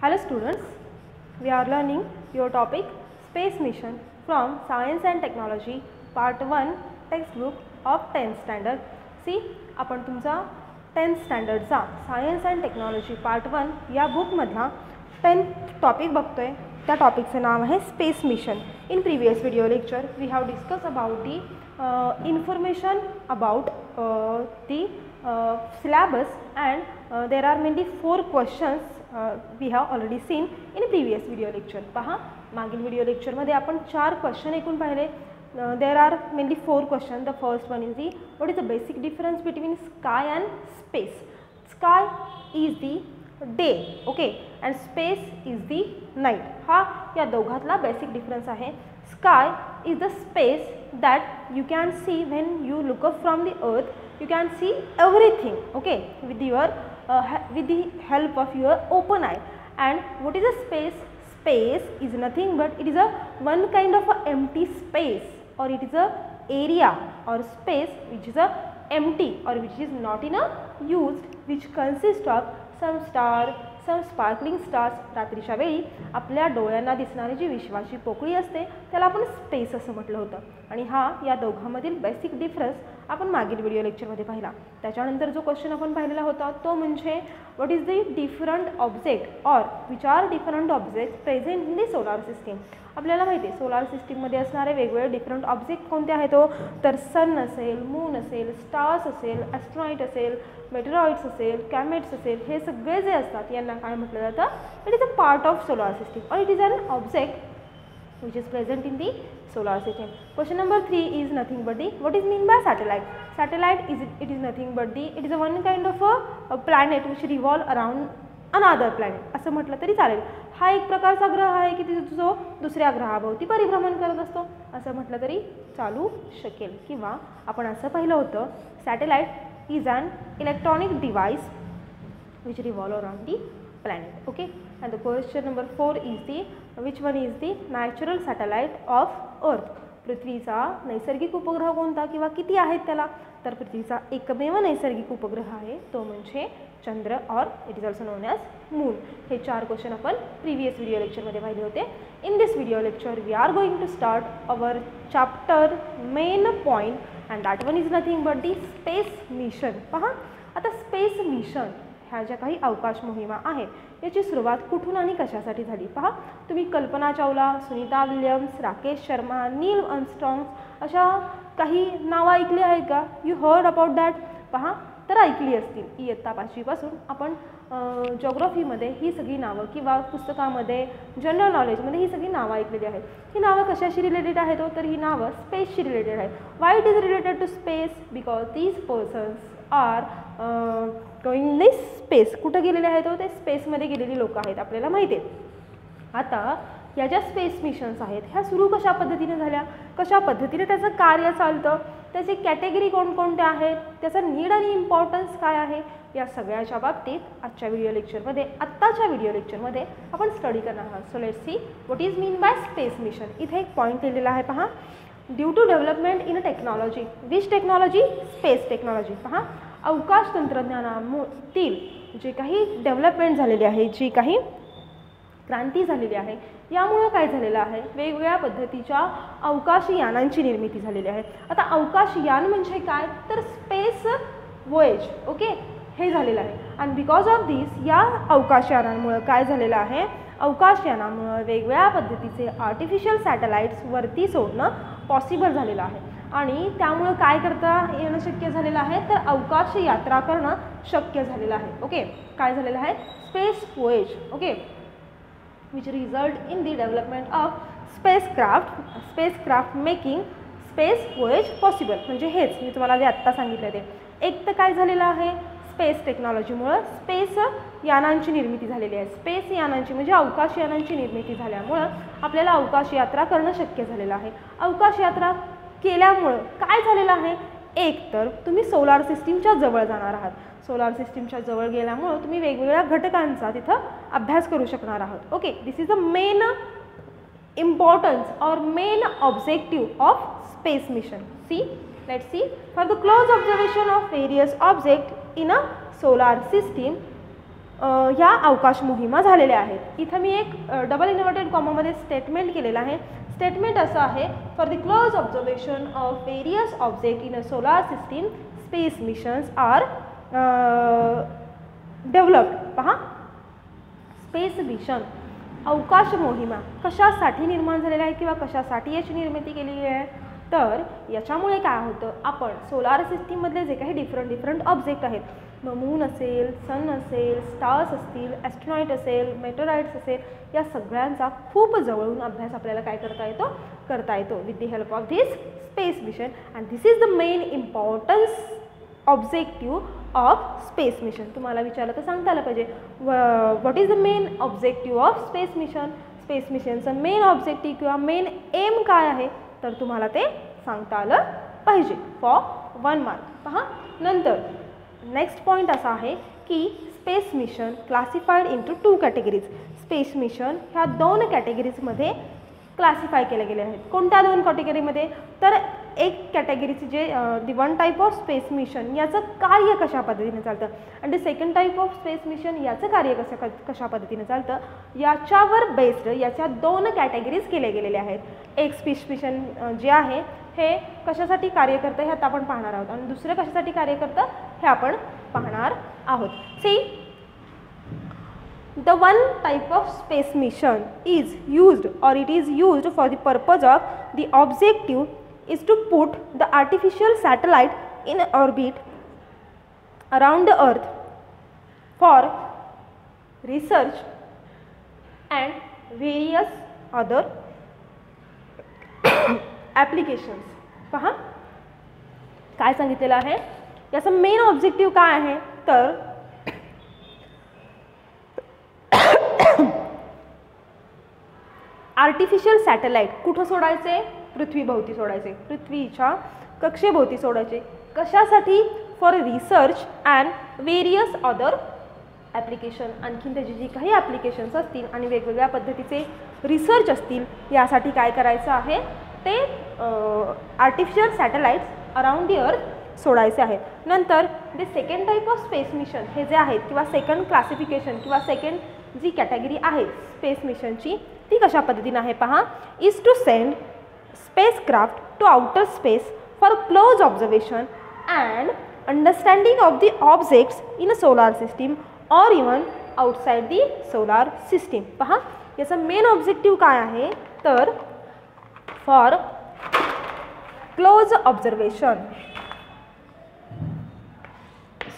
Hello students, we are learning your topic Space Mission from Science and Technology Part 1 textbook of 10th standard. See, आपण तुमचा 10th स्टँडर्डचा science and technology part 1 या बुकमधला 10th topic बघतोय. त्या टॉपिकचं नाव आहे space mission. In previous video lecture we have discuss about the information about the syllabus and there are mainly 4 questions we have already seen in previous video lecture. पहा, मागील video लेक्चरमध्ये आपण 4 question ऐकून पाहिले. There are mainly 4 questions. The first one is what is the basic difference between sky and space? Sky is the day, okay, and space is the night. हा या दोघातला basic difference आहे. Sky is the space that you can see when you look up from the earth. You can see everything, okay, with the help of your open eye. And what is a space? Space is nothing but it is a one kind of a empty space, or it is a area or space which is a empty or which is not in a used, which consists of some star, some sparkling stars. रात्रीच्या वेळी आपल्या डोळ्यांना दिसणारी जी विश्वाची पोकळी असते त्याला आपण स्पेस असं म्हटलं होतं. आणि हा या दोघांमधील बेसिक डिफरन्स आपण मागील व्हिडिओ लेक्चरमध्ये पाहिला. त्याच्यानंतर जो क्वेश्चन आपण पाहिलेला होता तो म्हणजे what is the different object or which are different object present in the solar system. आपल्याला माहिती आहे सोलार सिस्टीममध्ये असणारे वेगवेगळे डिफरंट ऑब्जेक्ट कोणते आहेत तो तर सन असेल, मून असेल, स्टार्स असेल, ॲस्ट्रॉइड असेल, मेटेरॉइड्स असेल, कॅमेट्स असेल, हे सगळे जे असतात यांना काय म्हटलं जातं? It is a part of solar system or it is an object which is present in the solar system. Question number 3 is nothing but the what is mean by satellite? Satellite it is nothing but the it is a one kind of a planet which revolve around another planet. असं म्हटलं तरी चालेल. हा एक प्रकारचा ग्रह आहे की जो दुसऱ्या ग्रहाभोवती परिभ्रमण करत असतो असं म्हटलं तरी चालू शकेल. किंवा आपण असं पाहिलं होतं satellite is an electronic device which revolve around the planet, okay. And the question number 4 is the which one is the natural satellite of earth? पृथ्वीचा नैसर्गिक उपग्रह कोणता किंवा किती आहेत त्याला? तर पृथ्वीचा एकमेव नैसर्गिक उपग्रह आहे तो म्हणजे चंद्र और it is also known as moon. हे 4 क्वेश्चन आपण प्रिवियस व्हिडिओ लेक्चरमध्ये पाहिले होते. In this video lecture we are going to start our chapter main point and that one is nothing but the space mission. पहा, आता space mission ह्या ज्या काही अवकाश मोहिमा आहेत याची सुरुवात कुठून आणि कशासाठी झाली? पहा, तुम्ही कल्पना चावला, सुनीता विल्यम्स, राकेश शर्मा, नील आर्मस्ट्रॉंग अशा काही नावं ऐकली आहेत का? You heard about that? पहा, तर ऐकली असतील. इयत्ता 5वी पासून आपण जॉग्रफीमध्ये ही सगळी नावं किंवा पुस्तकामध्ये जनरल नॉलेजमध्ये ही सगळी नावं ऐकलेली आहेत. ही नावं कशाशी रिलेटेड आहेत हो? तर ही नावं स्पेसशी रिलेटेड आहेत. Why it is related to space? Because these persons are going in this space. कुठं गेलेले आहेत हो? ते स्पेसमध्ये गेलेली लोक आहेत, आपल्याला माहिती आहे. आता या ज्या स्पेस मिशन्स आहेत ह्या सुरू कशा पद्धतीने झाल्या, कशा पद्धतीने त्याचं कार्य चालतं, त्याची कॅटेगरी कोणकोणत्या आहेत, त्याचा नीड आणि इम्पॉर्टन्स काय आहे, या सगळ्याच्या बाबतीत आजच्या व्हिडिओ लेक्चरमध्ये आत्ताच्या व्हिडिओ लेक्चरमध्ये आपण स्टडी करणार आहोत. So let's see what is mean by space mission. इथे एक पॉईंट लिहिलेला आहे पहा, due to development in technology. Which technology? Space technology. पहा, अवकाश तंत्रज्ञानातील जे काही डेव्हलपमेंट झालेली आहे, जी काही क्रांती झालेली आहे, यामुळे काय झालेलं आहे? वेगवेगळ्या पद्धतीच्या अवकाशयानांची निर्मिती झालेली आहे. आता अवकाशयान म्हणजे काय? तर स्पेस वोएज, ओके, हे झालेलं आहे. आणि बिकॉज ऑफ दिस या अवकाशयानांमुळे काय झालेलं आहे? अवकाशयानामुळे वेगवेगळ्या पद्धतीचे आर्टिफिशियल सॅटेलाइट्स वरती सोडणं पॉसिबल झालेलं आहे. आणि त्यामुळे काय करता येणं शक्य झालेलं आहे? तर अवकाश यात्रा करणं शक्य झालेलं आहे. ओके, काय झालेलं आहे? Space voyage, okay, which result in the development of spacecraft making space voyage possible. म्हणजे हेच मी तुम्हाला जे आत्ता सांगितलं ते. एक तर काय झालेलं आहे? स्पेस टेक्नॉलॉजीमुळं स्पेस यानांची निर्मिती झालेली आहे. स्पेस यानांची म्हणजे अवकाश यानांची निर्मिती झाल्यामुळं आपल्याला अवकाश यात्रा करणं शक्य झालेलं आहे. अवकाश यात्रा केल्यामुळं काय झालेलं आहे? एक तर तुम्ही सोलार सिस्टीमच्या जवळ जाणार आहात. सोलार सिस्टीमच्या जवळ गेल्यामुळं तुम्ही वेगवेगळ्या घटकांचा तिथं अभ्यास करू शकणार आहात. Okay, this is the main importance or main objective of space mission. See, let's see for the close observation of various object in a solar system ह्या अवकाश मोहिमा झालेल्या आहेत. इथं मी एक डबल इन्व्हर्टेड कॉमामध्ये स्टेटमेंट केलेलं आहे. स्टेटमेंट असं आहे, for the close observation of various object in a solar system space missions are developed. पहा, स्पेस मिशन अवकाश मोहिमा कशासाठी निर्माण झालेल्या आहे किंवा कशासाठी याची निर्मिती केलेली आहे, तर याच्यामुळे काय होतं, आपण सोलार सिस्टीममधले जे काही डिफरंट ऑब्जेक्ट आहेत, मग मून असेल, सन असेल, स्टार्स असतील, ॲस्ट्रॉनॉइट असेल, मेटोराइट्स असेल, या सगळ्यांचा खूप जवळून अभ्यास आपल्याला काय करता येतो with the help of this space mission. And this is the main importance objective of space mission. तुम्हाला विचारलं तर सांगता आलं पाहिजे, what is the main objective of space mission. Space मिशनचं मेन ऑब्जेक्टिव्ह किंवा मेन एम काय आहे, तर तुम्हाला ते सांगता आलं पाहिजे फॉर 1 मार्क. पहा, नंतर नेक्स्ट पॉईंट असा आहे की space mission classified into 2 categories. Space mission ह्या 2 कॅटेगरीजमध्ये क्लासिफाय केले गेले आहेत. कोणत्या 2 कॅटेगरीमध्ये, तर एक कॅटेगरीचे जे दी 1 टाईप ऑफ स्पेस मिशन याचं कार्य कशा पद्धतीने चालतं, आणि the second type of space mission याचं कार्य कशा पद्धतीने चालतं, याच्यावर बेस्ड याच्या 2 कॅटेगरीज केले गेलेले आहेत. एक स्पेस मिशन जे आहे हे कशासाठी कार्य करतं हे आता आपण पाहणार आहोत, आणि दुसरं कशासाठी कार्य करतं हे आपण पाहणार आहोत. See, the one type of space mission is used, or it is used for the purpose of the objective is to put the artificial satellite in orbit around the earth for research and various other applications. पहा, काय सांगितलेलं आहे, याचं main objective काय आहे, तर artificial satellite कुठं सोडायचे, पृथ्वीभोवती सोडायचे, पृथ्वीच्या कक्षेभोवती सोडायचे. कशासाठी, for research and various other application. आणखीन त्याची जी काही ॲप्लिकेशन्स असतील आणि वेगवेगळ्या पद्धतीचे रिसर्च असतील, यासाठी काय करायचं आहे, ते आर्टिफिशियल सॅटेलाइट्स अराउंड दी अर्थ सोडायचे आहे. नंतर the second type of space mission हे जे आहेत, किंवा सेकंड क्लासिफिकेशन किंवा सेकंड जी कॅटेगरी आहे स्पेस मिशनची, ती कशा पद्धतीने आहे पहा, is to send spacecraft to outer space for close observation and understanding of the objects in a solar system or even outside the solar system. पहा, याचा मेन ऑब्जेक्टिव्ह काय आहे, तर फॉर क्लोज ऑब्झर्वेशन,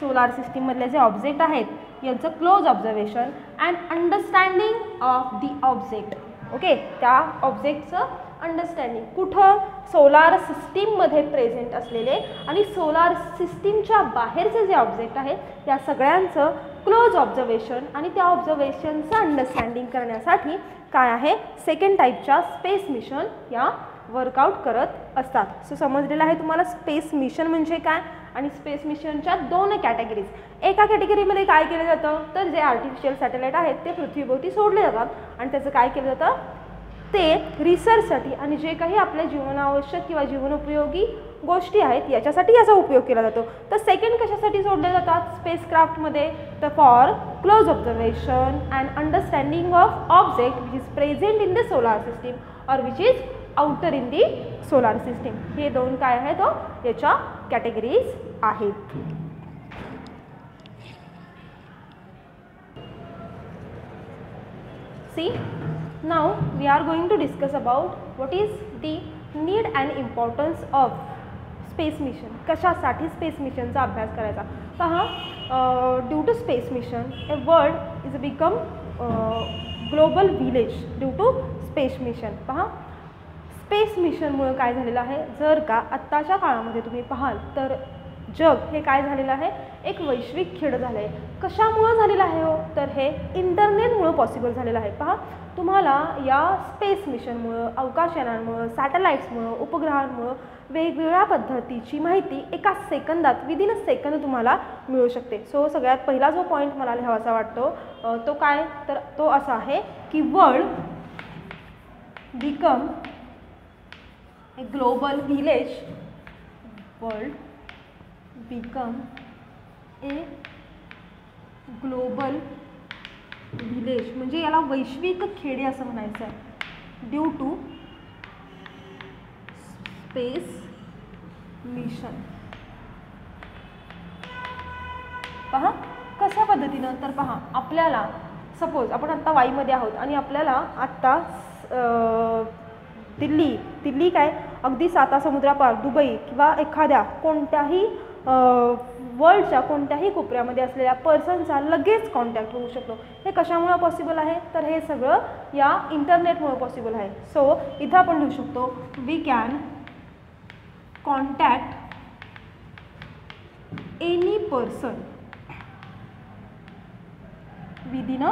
सोलार सिस्टीममधले जे object आहेत यांचं close observation and understanding of the object. Okay, त्या ऑब्जेक्टचं अंडरस्टँडिंग कुठं, सोलार सिस्टीममध्ये प्रेझेंट असलेले आणि सोलार सिस्टीमच्या बाहेरचे जे ऑब्जेक्ट आहेत या सगळ्यांचं क्लोज ऑब्झर्वेशन आणि त्या ऑब्झर्वेशनचं अंडरस्टँडिंग करण्यासाठी काय आहे, सेकंड टाईपच्या स्पेस मिशन या वर्कआउट करत असतात. सो समजलेलं आहे तुम्हाला स्पेस मिशन म्हणजे काय, आणि स्पेस मिशनच्या 2 कॅटेगरीज. एका कॅटेगरीमध्ये काय केलं जातं, तर जे आर्टिफिशियल सॅटेलाइट आहेत ते पृथ्वीभोवती सोडले जातात आणि त्याचं काय केलं जातं, ते रिसर्चसाठी आणि जे काही आपल्या जीवनावश्यक किंवा जीवनोपयोगी गोष्टी आहेत याच्यासाठी याचा उपयोग केला जातो. तर सेकंड कशासाठी सोडले जातात स्पेसक्राफ्टमध्ये, तर for close observation and understanding of object which is present in the solar system or which is outer in the solar system. हे 2 काय आहेत, याच्या कॅटेगरीज आहेत. See, now we are going to discuss about what is the need and importance of space mission. कशासाठी space मिशनचा अभ्यास करायचा. पहा, due to space mission a world is become global village due to space mission. पहा, space मिशनमुळे काय झालेलं आहे, जर का आत्ताच्या काळामध्ये तुम्ही पाहाल तर जग हे काय झालेलं आहे, एक वैश्विक खेड झालं आहे. कशामुळं झालेलं आहे हो, तर हे इंटरनेटमुळं पॉसिबल झालेलं आहे. पहा, तुम्हाला या स्पेस मिशनमुळं, अवकाशयानांमुळं, सॅटेलाइट्समुळं, उपग्रहांमुळं वेगवेगळ्या पद्धतीची माहिती एका सेकंदात, विदिन अ सेकंद तुम्हाला मिळू शकते. सो सगळ्यात पहिला जो पॉईंट मला लिहावासा वाटतो तो काय, तर तो असा आहे की world become a global village, world become a global village म्हणजे याला वैश्विक खेडे असं म्हणायचं आहे. Due to space mission. पहा कशा पद्धतीनं, तर पहा आपल्याला सपोज आपण आत्ता वाईमध्ये आहोत आणि आपल्याला आत्ता दिल्ली काय अगदी साता समुद्रापार दुबई किंवा एखाद्या कोणत्याही वर्ल्डच्या कोणत्याही कोपऱ्यामध्ये असलेल्या पर्सनचा लगेच कॉन्टॅक्ट होऊ शकतो. हे कशामुळे पॉसिबल आहे, तर हे सगळं या इंटरनेटमुळे पॉसिबल आहे. सो इथं आपण लिहू शकतो we can contact any person within a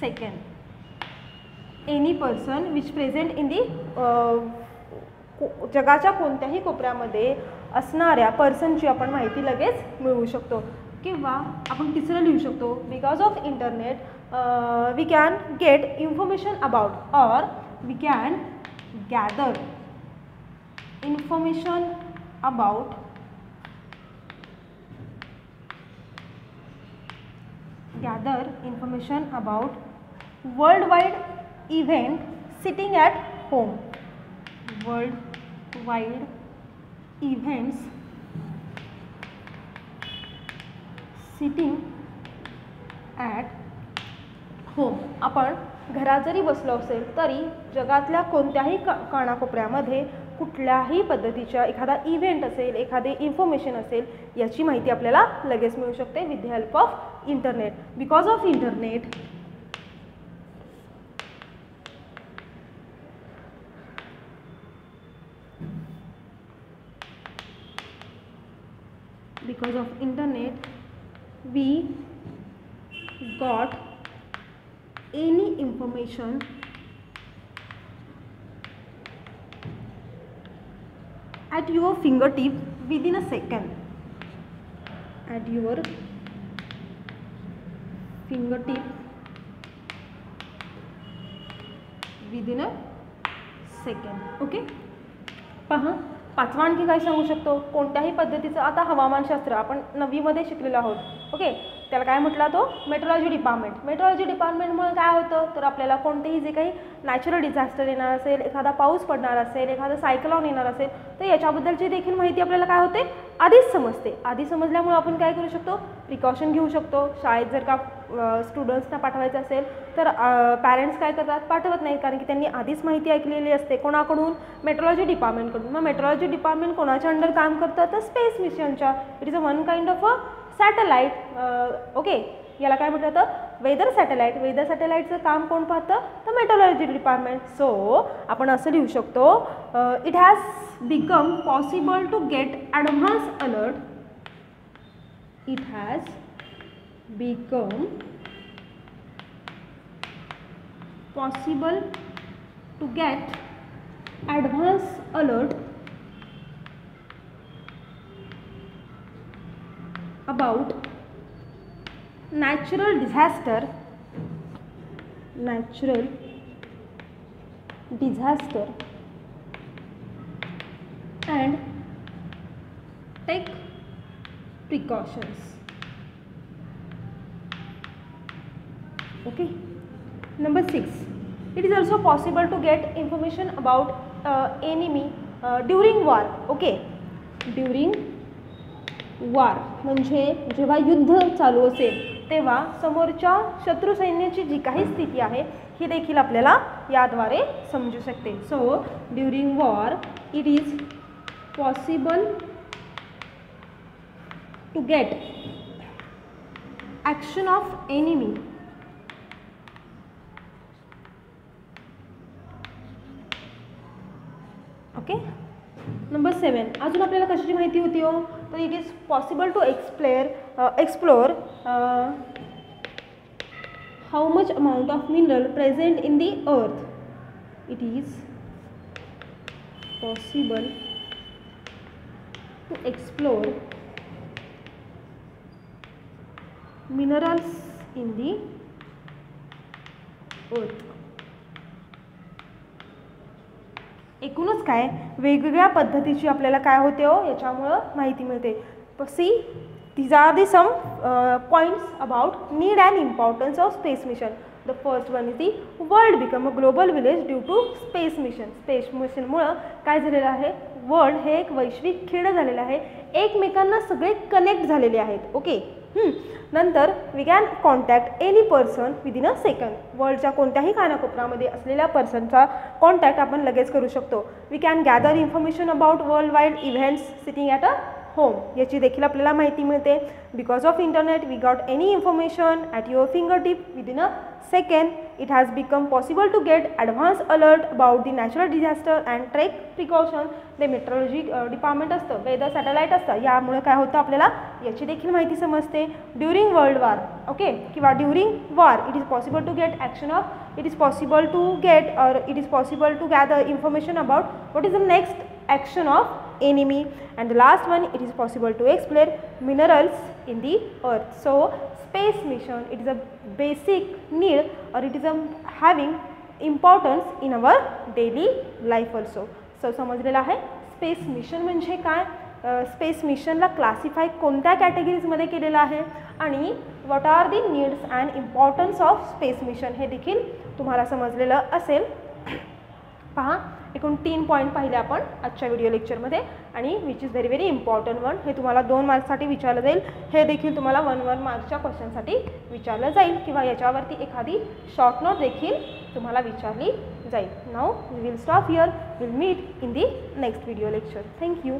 second. Any person which present in the जगाच्या कोणत्याही कोपऱ्यामध्ये असणाऱ्या पर्सनची आपण माहिती लगेच मिळवू शकतो. किंवा आपण तिसरं लिहू शकतो because of internet we can get information about or we can gather information about worldwide event sitting at home. Worldwide events sitting at home. आपण घरात जरी बसलो असेल तरी जगातल्या कोणत्याही कानाकोपऱ्यामध्ये कुठल्याही पद्धतीच्या एखादा इव्हेंट असेल, एखादे इन्फॉर्मेशन असेल, याची माहिती आपल्याला लगेच मिळू शकते with the help of internet. Because of internet we got any information at your fingertip within a second. At your fingertip within a second. Okay. पहा पाचवा आणखी काय सांगू शकतो, कोणत्याही पद्धतीचं आता हवामानशास्त्र आपण 9वीमध्ये शिकलेलो आहोत. ओके, त्याला काय म्हटला तो मेट्रोलॉजी डिपार्टमेंट. मेट्रोलॉजी डिपार्टमेंटमुळे काय होतं, तर आपल्याला कोणतेही जे काही नॅचरल डिझास्टर येणार असेल, एखादा पाऊस पडणार असेल, एखादं सायक्लोन येणार असेल, तर याच्याबद्दलची देखील माहिती आपल्याला काय होते आधीच समजते. आधी समजल्यामुळे आपण काय करू शकतो, प्रिकॉशन घेऊ शकतो. शाळेत जर का स्टुडंट्सना पाठवायचं असेल तर पॅरेंट्स काय करतात, पाठवत नाहीत, कारण की त्यांनी आधीच माहिती ऐकलेली असते कोणाकडून, मेट्रोलॉजी डिपार्टमेंटकडून. मग मेट्रोलॉजी डिपार्टमेंट कोणाच्या अंडर काम करतं, तर स्पेस मिशनच्या. It is a one kind of a satellite. Okay, याला काय म्हटलं तर वेदर सॅटेलाइट. वेदर सॅटेलाइटचं काम कोण पाहतं, तर मेट्रोलॉजी डिपार्टमेंट. सो आपण असं लिहू शकतो it has become possible to get advance alert. It has become possible to get advance alert about natural disaster and take precautions. Okay. Number 6, it is also possible to get information about enemy during war. Okay, during war म्हणजे जेव्हा युद्ध चालू असेल तेव्हा समोरच्या शत्रू सैन्याची जी काही स्थिती आहे ही देखील आपल्याला याद्वारे समजू शकते. So during war it is possible to get action of enemy. Okay. Number 7, अजून आपल्याला कशाची माहिती होती हो, तर it is possible to explore how much amount of mineral present in the earth. It is possible to explore minerals in the earth. एकूणच काय वेगवेगळ्या पद्धतीची आपल्याला काय होते हो याच्यामुळं माहिती मिळते. See These are the some points about need and importance of space mission. The first one is the world become a global village due to space mission. Space mission मुळे काय झालेलं आहे, वर्ल्ड हे एक वैश्विक खेड झालेलं आहे, एकमेकांना सगळे कनेक्ट झालेले आहेत. ओके. नंतर we can contact any person within a second. वर्ल्डच्या कोणत्याही कानाकोपऱ्यामध्ये असलेल्या पर्सनचा कॉन्टॅक्ट आपण लगेच करू शकतो. We can gather information about worldwide events sitting at a home. याची देखील आपल्याला माहिती मिळते. Because of internet we got any information at your fingertip within a second. It has become possible to get advance alert about the natural disaster and take precaution. ते metrology department असतं, weather satellite असतं, यामुळे काय होतं आपल्याला याची देखील माहिती समजते. ड्युरिंग वर्ल्ड वॉर, ओके, किंवा during war it is possible to get action of, it is possible to get or it is possible to gather information about what is the next action of enemy. And the last one, it is possible to explore minerals in the earth. So space mission, it is a basic need or it is a having importance in our daily life also. So समजलेलं आहे space mission म्हणजे काय, space मिशनला classify कोणत्या कॅटेगरीजमध्ये केलेलं आहे आणि what are the needs and importance of space mission हे देखील तुम्हाला समजलेलं असेल. पहा, एकूण 3 पॉईंट पाहिले आपण आजच्या व्हिडिओ लेक्चरमध्ये आणि which is very important one. हे तुम्हाला 2 मार्क्ससाठी विचारलं जाईल, हे देखील तुम्हाला 1 मार्क्सच्या क्वेश्चनसाठी विचारलं जाईल किंवा याच्यावरती एखादी शॉर्ट नोट देखील तुम्हाला विचारली जाईल. Now we will stop here. Will meet in the next video lecture. Thank you.